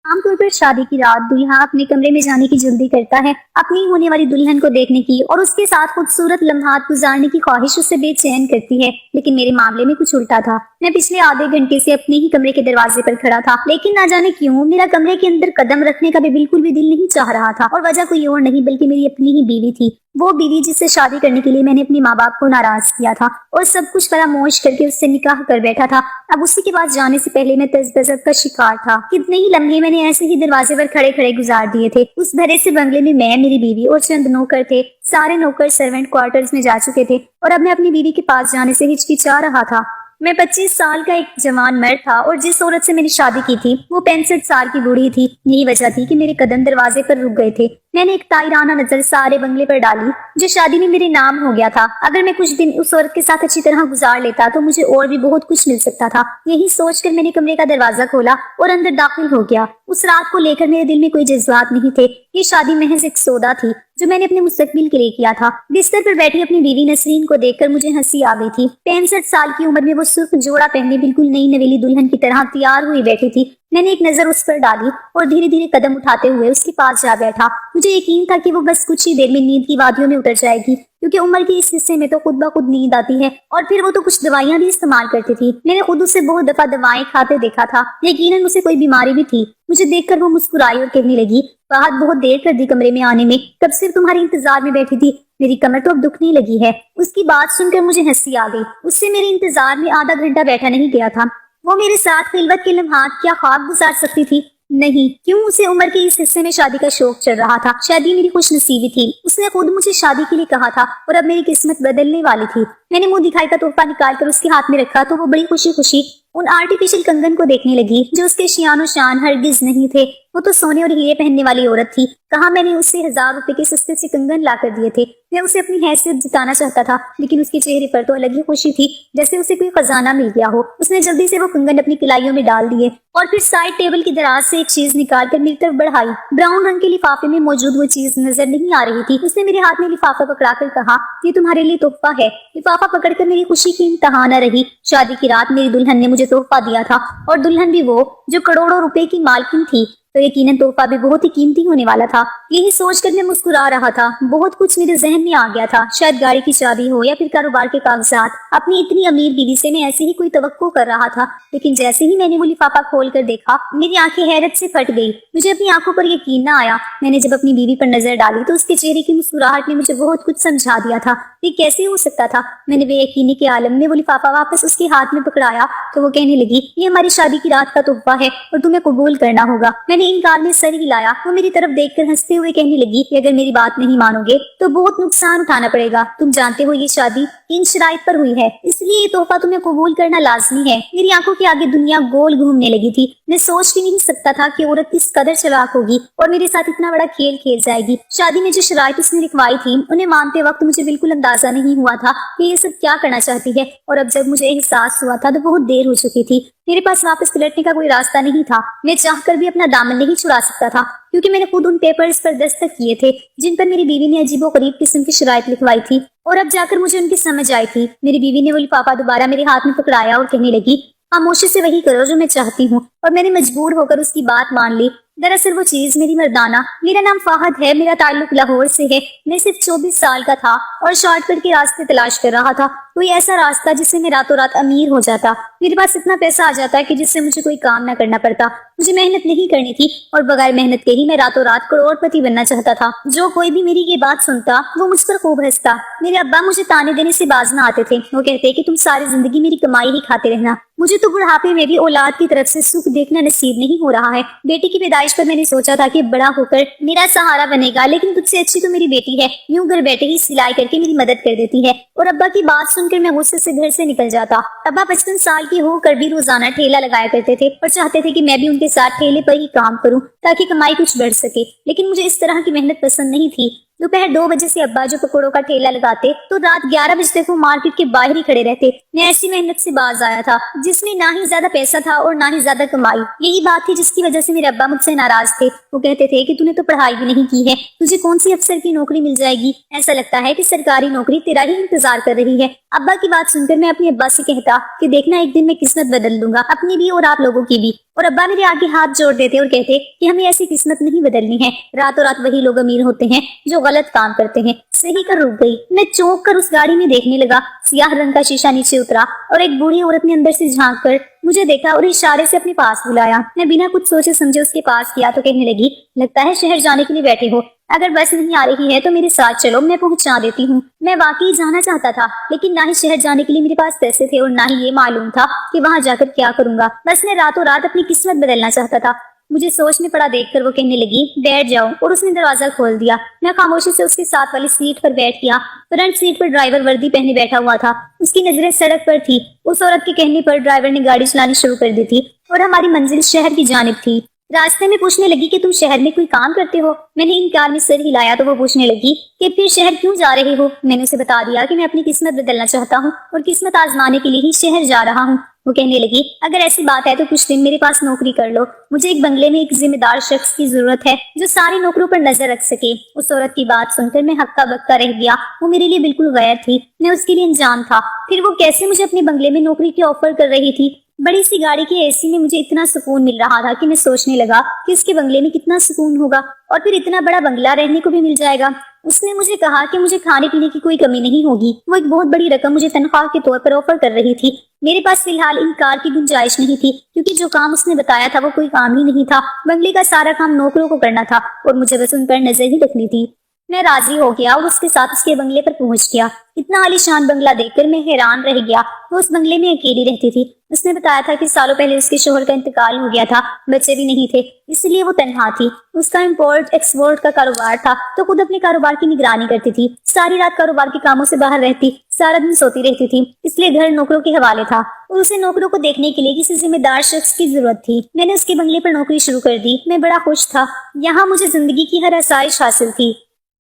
عام طور پر شادی کی رات دلہا اپنے کمرے میں جانے کی جلدی کرتا ہے، اپنی ہونے والی دلہن کو دیکھنے کی اور اس کے ساتھ خوبصورت لمحات گزارنے کی خواہش اسے بے چین کرتی ہے۔ لیکن میرے معاملے میں کچھ الٹا تھا۔ میں پچھلے آدھے گھنٹے سے اپنے ہی کمرے کے دروازے پر کھڑا تھا، لیکن نہ جانے کیوں میرا کمرے کے اندر قدم رکھنے کا بھی بالکل بھی دل نہیں چاہ رہا تھا، اور وجہ کوئی اور نہیں بلکہ میری اپنی ہی بیوی تھی۔ وہ بیوی جس سے شادی کرنے کے لیے میں نے اپنے ماں باپ کو ناراض کیا تھا اور سب کچھ فراموش کر کے اس سے نکاح کر بیٹھا تھا۔ اب اسی کے پاس جانے سے پہلے میں تذبذب کا شکار تھا۔ کتنے ہی لمحے میں نے ایسے ہی دروازے پر کھڑے کھڑے گزار دیے تھے۔ اس بھرے سے بنگلے میں میں، میری بیوی اور چند نوکر تھے۔ سارے نوکر سرونٹ کوارٹرز میں جا چکے تھے اور اب میں اپنی بیوی کے پاس جانے سے ہچکچا رہا تھا۔ میں 25 سال کا ایک جوان مرد تھا اور جس عورت سے میں نے شادی کی تھی وہ 65 سال کی بوڑھی تھی۔ یہی وجہ تھی کہ میرے قدم دروازے پر رک گئے تھے۔ میں نے ایک تائرانہ نظر سارے بنگلے پر ڈالی جو شادی میں میرے نام ہو گیا تھا۔ اگر میں کچھ دن اس عورت کے ساتھ اچھی طرح گزار لیتا تو مجھے اور بھی بہت کچھ مل سکتا تھا۔ یہی سوچ کر میں نے کمرے کا دروازہ کھولا اور اندر داخل ہو گیا۔ اس رات کو لے کر میرے دل میں کوئی جذبات نہیں تھے۔ یہ شادی محض ایک سودا تھی جو میں نے اپنے مستقبل کے لیے کیا تھا۔ بستر پر بیٹھی اپنی بیوی نسرین کو دیکھ کر مجھے ہنسی آ گئی تھی۔ 65 سال کی عمر میں وہ سرخ جوڑا پہنے بالکل نئی نویلی دلہن کی طرح تیار ہوئی بیٹھی تھی۔ میں نے ایک نظر اس پر ڈالی اور دھیرے دھیرے قدم اٹھاتے ہوئے اس کے پاس جا بیٹھا۔ مجھے یقین تھا کہ وہ بس کچھ ہی دیر میں نیند کی وادیوں میں اتر جائے گی، کیونکہ عمر کے اس حصے میں تو خود بخود نیند آتی ہے، اور پھر وہ تو کچھ دوائیاں بھی استعمال کرتی تھی۔ میں نے خود اسے بہت دفعہ دوائیں کھاتے دیکھا تھا، یقیناً اسے کوئی بیماری بھی تھی۔ مجھے دیکھ کر وہ مسکرائی اور کہنے لگی، فہد بہت دیر کر دی کمرے میں آنے میں، کب سے تمہارے انتظار میں بیٹھی تھی، میری کمر تو اب دکھنے لگی ہے۔ اس کی بات سن کر مجھے ہنسی آ گئی۔ اس سے میرے انتظار میں آدھا گھنٹہ بیٹھا نہیں گیا تھا۔ وہ میرے ساتھ خلوت کے لمحات کیا خواب گزار سکتی تھی؟ نہیں، کیوں اسے عمر کے اس حصے میں شادی کا شوق چل رہا تھا۔ شادی میری خوش نصیبی تھی۔ اس نے خود مجھے شادی کے لیے کہا تھا اور اب میری قسمت بدلنے والی تھی۔ میں نے منہ دکھائی کا تحفہ نکال کر اس کے ہاتھ میں رکھا تو وہ بڑی خوشی خوشی ان آرٹیفیشل کنگن کو دیکھنے لگی جو اس کے شیان و شان ہرگز نہیں تھے۔ وہ تو سونے اور ہیرے پہننے والی عورت تھی۔ کہاں میں نے اسے 1000 روپے کے سستے سے کنگن لا کر دیے تھے۔ میں اسے اپنی حیثیت جتانا چاہتا تھا، لیکن اس کے چہرے پر تو الگ ہی خوشی تھی، جیسے اسے کوئی خزانہ مل گیا ہو۔ اس نے جلدی سے وہ کنگن اپنی کلائیوں میں ڈال دیے اور پھر سائڈ ٹیبل کی دراز سے ایک چیز نکال کر میری طرف بڑھائی۔ براؤن رنگ کے لفافے میں موجود وہ چیز نظر نہیں آ رہی تھی۔ اس نے میرے ہاتھ میں لفافہ پکڑا کر کہا، یہ تمہارے لیے تحفہ ہے۔ لفافہ پکڑ کر میری خوشی کی انتہا نہ رہی۔ شادی کی رات میری دلہن نے مجھے تحفہ دیا تھا، اور دلہن بھی وہ جو کروڑوں روپے کی مالکن تھی، تو یقیناً تحفہ بھی بہت ہی قیمتی ہونے والا تھا۔ یہی سوچ کر میں مسکرا رہا تھا۔ بہت کچھ میرے ذہن میں آ گیا تھا، شاید گاڑی کی چابی ہو یا پھر کاروبار کے کاغذات۔ اپنی اتنی امیر بیوی سے میں ایسے ہی کوئی توقع کر رہا تھا، لیکن جیسے ہی میں نے وہ لفافہ کھول کر دیکھا میری آنکھیں حیرت سے پھٹ گئی۔ مجھے اپنی آنکھوں پر یقین نہ آیا۔ میں نے جب اپنی بیوی پر نظر ڈالی تو اس کے چہرے کی مسکراہٹ نے مجھے بہت کچھ سمجھا دیا تھا۔ یہ کیسے ہو سکتا تھا؟ میں نے بے یقینی کے عالم میں وہ لفافہ واپس اس کے ہاتھ میں پکڑایا تو وہ کہنے لگی، یہ ہماری شادی کی رات کا تحفہ ہے اور تمہیں قبول کرنا ہوگا۔ میں نے انکار میں سر ہلایا۔ وہ میری طرف دیکھ کر ہنستے ہوئے کہنے لگی کہ اگر میری بات نہیں مانو گے تو بہت نقصان اٹھانا پڑے گا۔ تم جانتے ہو یہ شادی ان شرائط پر ہوئی ہے، اس لیے یہ تحفہ تمہیں قبول کرنا لازمی ہے۔ میری آنکھوں کے آگے دنیا گول گھومنے لگی تھی۔ میں سوچ بھی نہیں سکتا تھا کہ عورت کس قدر چلاک ہوگی اور میرے ساتھ اتنا بڑا کھیل کھیل جائے گی۔ شادی میں جو شرائط اس نے لکھوائی تھی انہیں مانتے وقت مجھے بالکل اندازہ نہیں ہوا تھا کہ یہ سب کیا کرنا چاہتی ہے، اور اب جب مجھے احساس ہوا تھا تو بہت دیر ہو چکی تھی۔ میرے پاس واپس پلٹنے کا کوئی راستہ نہیں تھا۔ میں چاہ کر بھی اپنا دامن نہیں چھڑا سکتا تھا، کیونکہ میں نے خود ان پیپرز پر دستخط کیے تھے جن پر میری بیوی نے عجیب و غریب قسم کی شرائط لکھوائی تھی، اور اب جا کر مجھے ان کی سمجھ آئی تھی۔ میری بیوی نے وہ لفافہ دوبارہ میرے ہاتھ میں پکڑایا اور کہنے لگی، خاموشی سے وہی کرو جو میں چاہتی ہوں، اور میں نے مجبور ہو کر اس کی بات مان لی۔ دراصل وہ چیز میری مردانہ، میرا نام فہد ہے، میرا تعلق لاہور سے ہے۔ میں صرف 24 سال کا تھا اور شارٹ کٹ کے راستے تلاش کر رہا تھا، کوئی ایسا راستہ جس سے میں راتوں رات امیر ہو جاتا۔ میرے پاس اتنا پیسہ آ جاتا ہے کہ جس سے مجھے کوئی کام نہ کرنا پڑتا۔ مجھے محنت نہیں کرنی تھی اور بغیر محنت کے ہی میں راتوں رات کروڑ پتی بننا چاہتا تھا۔ جو کوئی بھی میری یہ بات سنتا وہ مجھ پر خوب ہنستا۔ میرے ابا مجھے تانے دینے سے باز نہ آتے تھے۔ وہ کہتے کہ تم ساری زندگی میری کمائی ہی کھاتے رہنا۔ مجھے تو بڑھاپے میں بھی اولاد کی طرف سے سکھ دیکھنا نصیب نہیں ہو رہا ہے۔ بیٹی کی پیدائش پر میں نے سوچا تھا کہ بڑا ہو کر میرا سہارا بنے گا، لیکن تجھ سے اچھی تو میری بیٹی ہے، یوں گھر بیٹھے ہی سلائی کر کے میری مدد کر دیتی ہے۔ اور ابا کی بات سن کر میں غصے سے گھر سے نکل جاتا۔ ابا 55 سال کی ہو کر بھی روزانہ ٹھیلا لگایا کرتے تھے اور چاہتے تھے کہ میں بھی ان کے ساتھ ٹھیلے پر ہی کام کروں تاکہ کمائی کچھ بڑھ سکے، لیکن مجھے اس طرح کی محنت پسند نہیں تھی۔ दोपहर 2 बजे से अब्बा जो पकौड़ों का ठेला लगाते तो रात 11 बजे तक वो मार्केट के बाहर ही खड़े रहते। मैं ऐसी मेहनत से बाज आया था जिसमें ना ही ज्यादा पैसा था और ना ही ज्यादा कमाई। यही बात थी जिसकी वजह से मेरे अब्बा मुझसे नाराज थे। वो कहते थे कि तूने तो पढ़ाई भी नहीं की है, तुझे कौन सी अफसर की नौकरी मिल जाएगी, ऐसा लगता है कि सरकारी नौकरी तेरा ही इंतजार कर रही है। अब्बा की बात सुनकर मैं अपने अब्बा से कहता कि देखना एक दिन मैं किस्मत बदल दूंगा, अपनी भी और आप लोगों की भी। और अब्बा मेरे आगे हाथ जोड़ देते और कहते कि हमें ऐसी किस्मत नहीं बदलनी है, रातों रात वही लोग अमीर होते हैं जो गलत काम करते हैं। सही कर रुक गई। मैं चौंक कर उस गाड़ी में देखने लगा। सियाह रंग का शीशा नीचे उतरा और एक बूढ़ी औरत ने अंदर से झांक कर मुझे देखा और इशारे से अपने पास बुलाया। मैं बिना कुछ सोचे समझे उसके पास किया तो कहने लगी, लगता है शहर जाने के लिए बैठे हो, अगर बस नहीं आ रही है तो मेरे साथ चलो, मैं पहुंचा देती हूँ। मैं वाकई जाना चाहता था, लेकिन ना ही शहर जाने के लिए मेरे पास पैसे थे और ना ही ये मालूम था कि वहां जाकर क्या करूंगा। बस मैं रातों रात अपनी किस्मत बदलना चाहता था। मुझे सोच में पड़ा देखकर वो कहने लगी, बैठ जाओ, और उसने दरवाजा खोल दिया। मैं खामोशी से उसके साथ वाली सीट पर बैठ गया। फ्रंट सीट पर ड्राइवर वर्दी पहने बैठा हुआ था। उसकी नजरें सड़क पर थी। उस औरत के कहने पर ड्राइवर ने गाड़ी चलानी शुरू कर दी थी और हमारी मंजिल शहर की जानिब थी। रास्ते में पूछने लगी कि तुम शहर में कोई काम करते हो। मैंने इनकार में सिर हिलाया तो वो पूछने लगी कि फिर शहर क्यों जा रहे हो। मैंने उसे बता दिया कि मैं अपनी किस्मत बदलना चाहता हूँ और किस्मत आजमाने के लिए ही शहर जा रहा हूँ। वो कहने लगी, अगर ऐसी बात है तो कुछ दिन मेरे पास नौकरी कर लो। मुझे एक बंगले में एक जिम्मेदार शख्स की जरूरत है जो सारे नौकरों पर नजर रख सके। उस औरत की बात सुनकर मैं हक्का बक्का रह गया। वो मेरे लिए बिल्कुल गैर थी, मैं उसके लिए अनजान था। फिर वो कैसे मुझे अपने बंगले में नौकरी की ऑफर कर रही थी। बड़ी सी गाड़ी की एसी में मुझे इतना सुकून मिल रहा था कि मैं सोचने लगा कि इसके बंगले में कितना सुकून होगा, और फिर इतना बड़ा बंगला रहने को भी मिल जाएगा। उसने मुझे कहा कि मुझे खाने पीने की कोई कमी नहीं होगी। वो एक बहुत बड़ी रकम मुझे तनख्वाह के तौर पर ऑफर कर रही थी। मेरे पास फिलहाल इनकार की गुंजाइश नहीं थी, क्योंकि जो काम उसने बताया था वो कोई काम ही नहीं था। बंगले का सारा काम नौकरों को करना था और मुझे बस उन पर नजर ही रखनी थी। मैं राजी हो गया और उसके साथ उसके बंगले पर पहुंच गया। इतना आलीशान बंगला देखकर मैं हैरान रह गया। वो उस बंगले में अकेली रहती थी। उसने बताया था कि सालों पहले उसके शोहर का इंतकाल हो गया था, बच्चे भी नहीं थे, इसलिए वो तन्हा थी। उसका इंपोर्ट एक्सपोर्ट का कारोबार था, तो खुद अपने कारोबार की निगरानी करती थी। सारी रात कारोबार के कामों से बाहर रहती, सारा दिन सोती रहती थी, इसलिए घर नौकरों के हवाले था और उसे नौकरों को देखने के लिए किसी जिम्मेदार शख्स की जरूरत थी। मैंने उसके बंगले पर नौकरी शुरू कर दी। मैं बड़ा खुश था। यहाँ मुझे जिंदगी की हर आसाइश हासिल थी।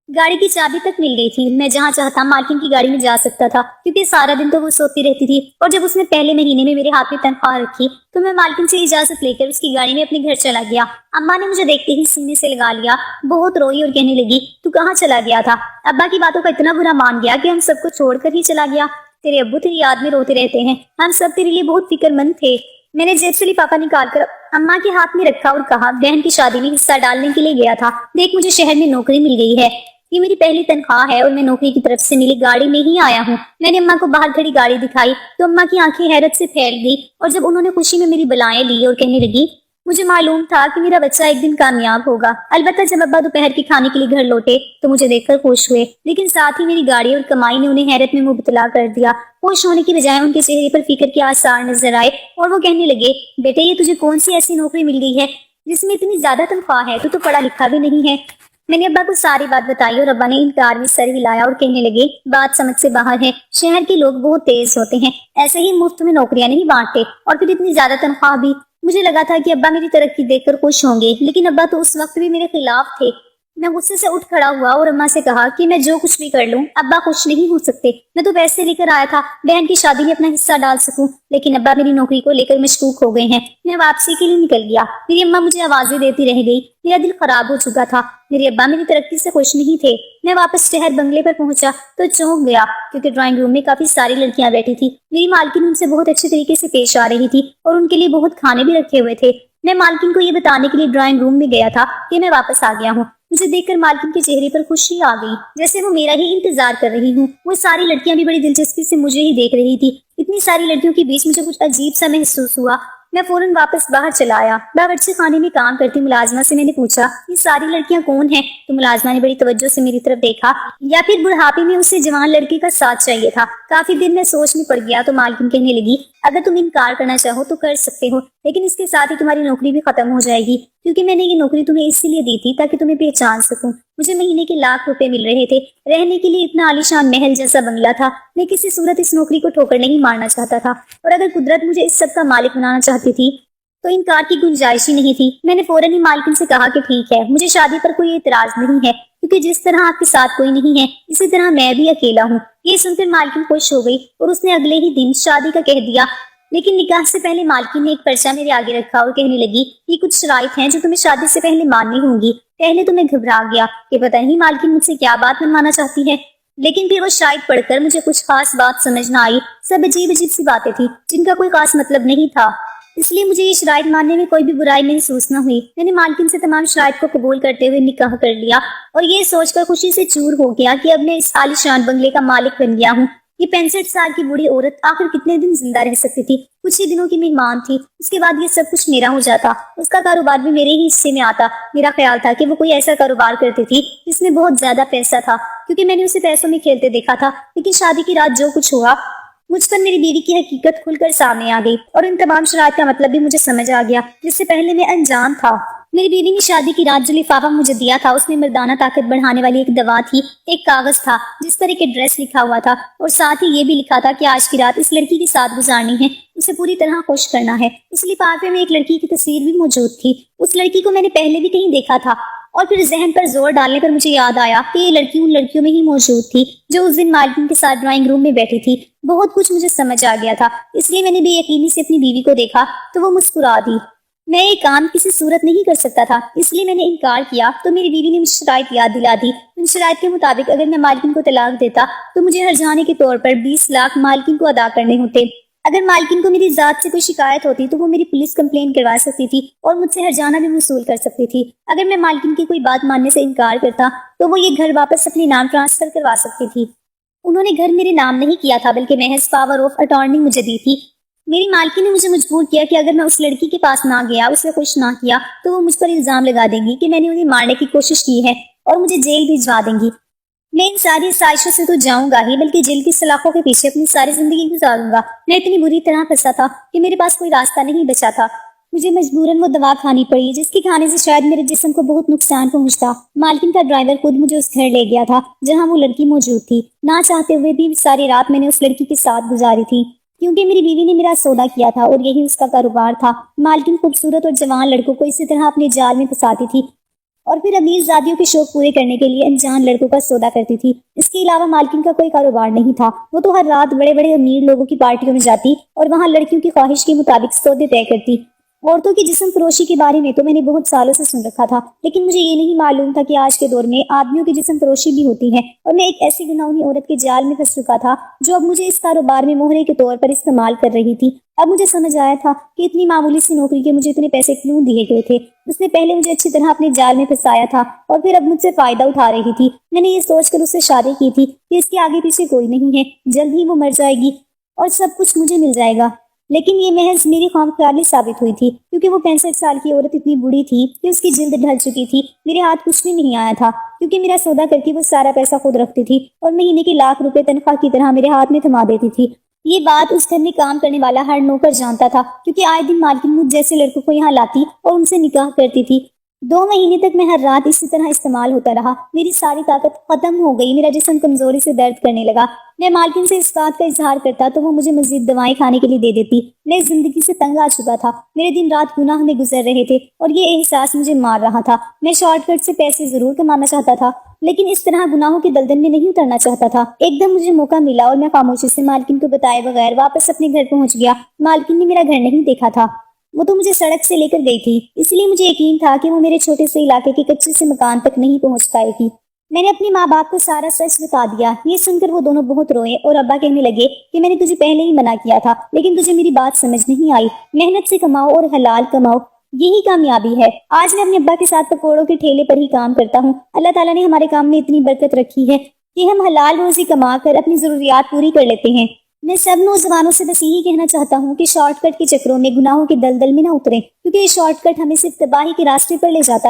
गाड़ी की चाबी तक मिल गई थी। मैं जहाँ चाहता मालकिन की गाड़ी में जा सकता था, क्योंकि सारा दिन तो वो सोती रहती थी। और जब उसने पहले महीने में मेरे हाथ में तनख्वाह रखी तो मैं मालकिन से इजाजत लेकर उसकी गाड़ी में अपने घर चला गया। अम्मा ने मुझे देखते ही सीने से लगा लिया, बहुत रोई और कहने लगी, तू कहाँ चला गया था? अब्बा की बातों का इतना बुरा मान गया कि हम सबको छोड़कर ही चला गया। तेरे अब्बू तेरी याद में रोते रहते हैं, हम सब तेरे लिए बहुत फिक्रमंद थे। मैंने जेब से लिफाफा निकालकर अम्मा के हाथ में रखा और कहा, बहन की शादी में हिस्सा डालने के लिए गया था, देख मुझे शहर में नौकरी मिल गई है। ये मेरी पहली तनख्वाह है और मैं नौकरी की तरफ से मिली गाड़ी में ही आया हूँ। मैंने अम्मा को बाहर खड़ी गाड़ी दिखाई तो अम्मा की आंखें हैरत से फैल गई, और जब उन्होंने खुशी में मेरी बलाएं ली और कहने लगी, मुझे मालूम था कि मेरा बच्चा एक दिन कामयाब होगा। अलबत्ता जब अब्बा दोपहर के खाने के लिए घर लौटे तो मुझे देखकर खुश हुए, लेकिन साथ ही मेरी गाड़ी और कमाई ने उन्हें हैरत में मुबतला कर दिया। खुश होने की बजाय उनके चेहरे पर फिक्र के आसार नजर आए और वो कहने लगे, बेटे ये तुझे कौन सी ऐसी नौकरी मिल गई है जिसमें इतनी ज्यादा तनख्वाह है, तू तो पढ़ा लिखा भी नहीं है। मैंने अब्बा को सारी बात बताई और अब्बा ने इनकार में सर हिलाया और कहने लगे, बात समझ से बाहर है, शहर के लोग बहुत तेज होते हैं, ऐसे ही मुफ्त में नौकरियां नहीं बांटते, और फिर इतनी ज्यादा तनख्वाह भी। मुझे लगा था कि अब्बा मेरी तरक्की देखकर खुश होंगे, लेकिन अब्बा तो उस वक्त भी मेरे खिलाफ थे। मैं गुस्से से उठ खड़ा हुआ और अम्मा से कहा कि मैं जो कुछ भी कर लूं अब्बा खुश नहीं हो सकते। मैं तो पैसे लेकर आया था बहन की शादी में अपना हिस्सा डाल सकूं, लेकिन अब्बा मेरी नौकरी को लेकर मशकूक हो गए हैं। मैं वापसी के लिए निकल गया। मेरी अम्मा मुझे आवाजें देती रह गई। मेरा दिल खराब हो चुका था। मेरे अब्बा मेरी तरक्की से खुश नहीं थे। मैं वापस शहर बंगले पर पहुंचा तो चौंक गया, क्योंकि ड्राइंग रूम में काफी सारी लड़कियां बैठी थी। मेरी मालकिन उनसे बहुत अच्छे तरीके से पेश आ रही थी और उनके लिए बहुत खाने भी रखे हुए थे। मैं मालकिन को ये बताने के लिए ड्राइंग रूम में गया था कि मैं वापस आ गया हूँ। मुझे देखकर मालकिन के चेहरे पर खुशी आ गई, जैसे वो मेरा ही इंतजार कर रही हूँ। वो सारी लड़कियां भी बड़ी दिलचस्पी से मुझे ही देख रही थी। इतनी सारी लड़कियों के बीच मुझे कुछ अजीब सा महसूस हुआ। मैं फौरन वापस बाहर चला आया। बावर्ची खाने में काम करती मुलाजमा से मैंने पूछा, ये सारी लड़कियां कौन हैं? तो मुलाजमा ने बड़ी तवज्जो से मेरी तरफ देखा, या फिर बुढ़ापे में उसे जवान लड़की का साथ चाहिए था। काफी देर में सोच में पड़ गया तो मालकिन कहने लगी, अगर तुम इनकार करना चाहो तो कर सकते हो, लेकिन इसके साथ ही तुम्हारी नौकरी भी खत्म हो जाएगी, क्योंकि मैंने ये नौकरी तुम्हें इसलिए दी थी ताकि तुम्हें पहचान सकूं। मुझे महीने के लाख रुपए मिल रहे थे, रहने के लिए इतना आलीशान महल जैसा बंगला था। मैं किसी सूरत इस नौकरी को ठोकर नहीं मारना चाहता था, और अगर कुदरत मुझे इस सब का मालिक बनाना चाहती थी तो इनकार की गुंजाइश ही नहीं थी। मैंने फौरन ही मालकिन से कहा कि ठीक है, मुझे शादी पर कोई एतराज नहीं है, क्योंकि जिस तरह आपके साथ कोई नहीं है, इसी तरह मैं भी अकेला हूँ। ये सुनकर मालकिन खुश हो गई और उसने अगले ही दिन शादी का कह दिया। लेकिन निकाह से पहले मालकिन ने एक पर्चा मेरे आगे रखा और कहने लगी, ये कुछ शराइत हैं जो तुम्हें शादी से पहले माननी होंगी। पहले तो मैं घबरा गया कि पता नहीं मालकिन मुझसे क्या बात मनवाना चाहती है, लेकिन फिर वो शराइत पढ़कर मुझे कुछ खास बात समझ न आई। सब अजीब अजीब सी बातें थी जिनका कोई खास मतलब नहीं था, इसलिए मुझे ये शराइत मानने में कोई भी बुराई महसूस न हुई। मैंने मालकिन से तमाम शराइत को कबूल करते हुए निकाह कर लिया और ये सोचकर खुशी से चूर हो गया कि अब मैं इस आलीशान बंगले का मालिक बन गया हूँ। ये 65 साल की बूढ़ी औरत आखिर कितने दिन जिंदा रह सकती थी? कुछ ही दिनों की मेहमान थी, उसके बाद ये सब कुछ मेरा हो जाता। उसका कारोबार भी मेरे ही हिस्से में आता। मेरा ख्याल था कि वो कोई ऐसा कारोबार करती थी जिसमें बहुत ज्यादा पैसा था, क्योंकि मैंने उसे पैसों में खेलते देखा था। लेकिन शादी की रात जो कुछ हुआ, मुझ पर मेरी बीवी की हकीकत खुलकर सामने आ गई और इन तमाम शराइत का मतलब भी मुझे समझ आ गया, जिससे पहले मैं अनजान था। मेरी बीवी ने शादी की रात जो लिफाफा मुझे दिया था, उसमें मर्दाना ताकत बढ़ाने वाली एक दवा थी, एक कागज था जिस पर एक एड्रेस लिखा हुआ था और साथ ही ये भी लिखा था कि आज की रात इस लड़की के साथ गुजारनी है, उसे पूरी तरह खुश करना है। इस लिफाफे में एक लड़की की तस्वीर भी मौजूद थी। उस लड़की को मैंने पहले भी कहीं देखा था और फिर जहन पर जोर डालने पर मुझे याद आया कि ये लड़की उन लड़कियों में ही मौजूद थी जो उस दिन मालकिन के साथ ड्राइंग रूम में बैठी थी। बहुत कुछ मुझे समझ आ गया था, इसलिए मैंने बेयकीनी से अपनी बीवी को देखा तो वो मुस्कुरा दी। मैं ये काम किसी सूरत नहीं कर सकता था, इसलिए मैंने इनकार किया तो मेरी बीवी ने मुझे शराइत याद दिला दी। उन शराइत के मुताबिक अगर मैं मालकिन को तलाक देता तो मुझे हर्जाने के तौर पर 20 लाख मालकिन को अदा करने होते। अगर मालकिन को मेरी जात से कोई शिकायत होती तो वो मेरी पुलिस कंप्लेन करवा सकती थी और मुझसे हर्जाना भी वसूल कर सकती थी। अगर मैं मालकिन की कोई बात मानने से इनकार करता तो वो ये घर वापस अपने नाम ट्रांसफर करवा सकती थी। उन्होंने घर मेरे नाम नहीं किया था, बल्कि महज पावर ऑफ अटॉर्नी मुझे दी थी। मेरी मालकिन ने मुझे मजबूर किया कि अगर मैं उस लड़की के पास ना गया, उसे खुश ना किया, तो वो मुझ पर इल्जाम लगा देंगी कि मैंने उन्हें मारने की कोशिश की है और मुझे जेल भिजवा देंगी। मैं इन सारी साजिशों से तो जाऊंगा ही, बल्कि जेल की सलाखों के पीछे अपनी सारी जिंदगी गुजारूंगा। मैं इतनी बुरी तरह फंसा था कि मेरे पास कोई रास्ता नहीं बचा था। मुझे मजबूरन वो दवा खानी पड़ी जिसके खाने से शायद मेरे जिस्म को बहुत नुकसान पहुंचता। मालकिन का ड्राइवर खुद मुझे उस घर ले गया था जहां वो लड़की मौजूद थी। ना चाहते हुए भी सारी रात मैंने उस लड़की के साथ गुजारी थी, क्योंकि मेरी बीवी ने मेरा सौदा किया था और यही उसका कारोबार था। मालकिन खूबसूरत और जवान लड़कों को इसी तरह अपने जाल में फंसाती थी और फिर अमीर जादियों के शौक पूरे करने के लिए अनजान लड़कों का सौदा करती थी। इसके अलावा मालकिन का कोई कारोबार नहीं था। वो तो हर रात बड़े बड़े अमीर लोगों की पार्टियों में जाती और वहां लड़कियों की ख्वाहिश के मुताबिक सौदे तय करती। औरतों की जिस्म फरोशी के बारे में तो मैंने बहुत सालों से सुन रखा था, लेकिन मुझे ये नहीं मालूम था कि आज के दौर में आदमियों की जिस्म फरोशी भी होती है और मैं एक ऐसी गुनाहगार औरत के जाल में फंस चुका था जो अब मुझे इस कारोबार में मोहरे के तौर पर इस्तेमाल कर रही थी। अब मुझे समझ आया था कि इतनी मामूली सी नौकरी के मुझे इतने पैसे क्यों दिए गए थे। उसने पहले मुझे अच्छी तरह अपने जाल में फंसाया था और फिर अब मुझसे फायदा उठा रही थी। मैंने ये सोचकर उससे शादी की थी कि इसके आगे पीछे कोई नहीं है, जल्द ही वो मर जाएगी और सब कुछ मुझे मिल जाएगा। लेकिन ये महज मेरी खामख्याली साबित हुई थी, क्योंकि वो 65 साल की औरत इतनी बूढ़ी थी कि उसकी जिल्द ढल चुकी थी। मेरे हाथ कुछ भी नहीं आया था, क्योंकि मेरा सौदा करके वो सारा पैसा खुद रखती थी और महीने के लाख रुपए तनख्वाह की तरह मेरे हाथ में थमा देती थी। ये बात उस घर में काम करने वाला हर नौकर जानता था, क्योंकि आए दिन मालकिन मुझ जैसे लड़कों को यहाँ लाती और उनसे निकाह करती थी। 2 महीने तक मैं हर रात इसी तरह इस्तेमाल होता रहा। मेरी सारी ताकत खत्म हो गई, मेरा जिस्म कमजोरी से दर्द करने लगा। मैं मालकिन से इस बात का इजहार करता तो वो मुझे मजीद दवाएं खाने के लिए दे देती। मैं जिंदगी से तंग आ चुका था। मेरे दिन रात गुनाह में गुजर रहे थे और ये एहसास मुझे मार रहा था। मैं शॉर्टकट से पैसे जरूर कमाना चाहता था, लेकिन इस तरह गुनाहों के दलदल में नहीं उतरना चाहता था। एकदम मुझे मौका मिला और मैं खामोशी से मालकिन को बताए बगैर वापस अपने घर पहुंच गया। मालकिन ने मेरा घर नहीं देखा था, वो तो मुझे सड़क से लेकर गई थी, इसलिए मुझे यकीन था कि वो मेरे छोटे से इलाके के कच्चे से मकान तक नहीं पहुंच पाएगी। मैंने अपने माँ बाप को सारा सच बता दिया। ये सुनकर वो दोनों बहुत रोए और अब्बा कहने लगे कि मैंने तुझे पहले ही मना किया था, लेकिन तुझे मेरी बात समझ नहीं आई। मेहनत से कमाओ और हलाल कमाओ, यही कामयाबी है। आज मैं अपने अब्बा के साथ पकौड़ों के ठेले पर ही काम करता हूँ। अल्लाह ताला ने हमारे काम में इतनी बरकत रखी है कि हम हलाल रोजी कमा कर अपनी जरूरियात पूरी कर लेते हैं। मैं सब नौजवानों से बस यही कहना चाहता हूँ कि शॉर्टकट के चक्रों में गुनाहों के दलदल में ना उतरें, क्योंकि ये शॉर्टकट हमें सिर्फ तबाही के रास्ते पर ले जाता है।